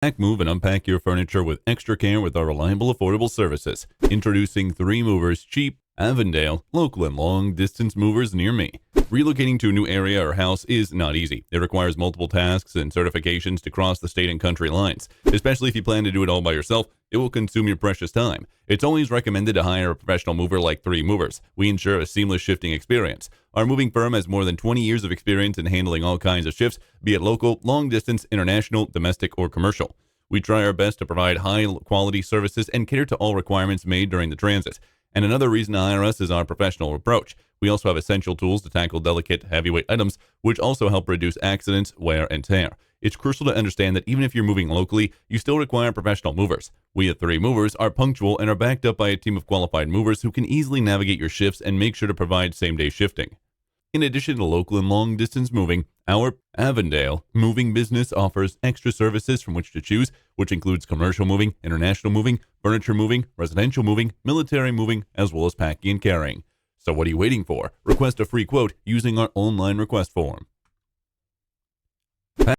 Pack, move, and unpack your furniture with extra care with our reliable, affordable services. Introducing 3 Movers, cheap, Avondale, local and long-distance movers near me. Relocating to a new area or house is not easy. It requires multiple tasks and certifications to cross the state and country lines. Especially if you plan to do it all by yourself, it will consume your precious time. It's always recommended to hire a professional mover like 3 Movers. We ensure a seamless shifting experience. Our moving firm has more than 20 years of experience in handling all kinds of shifts, be it local, long-distance, international, domestic, or commercial. We try our best to provide high-quality services and cater to all requirements made during the transit. And another reason to hire us is our professional approach. We also have essential tools to tackle delicate, heavyweight items, which also help reduce accidents, wear, and tear. It's crucial to understand that even if you're moving locally, you still require professional movers. We at 3 Movers are punctual and are backed up by a team of qualified movers who can easily navigate your shifts and make sure to provide same-day shifting. In addition to local and long-distance moving, our Avondale moving business offers extra services from which to choose, which includes commercial moving, international moving, furniture moving, residential moving, military moving, as well as packing and carrying. So what are you waiting for? Request a free quote using our online request form.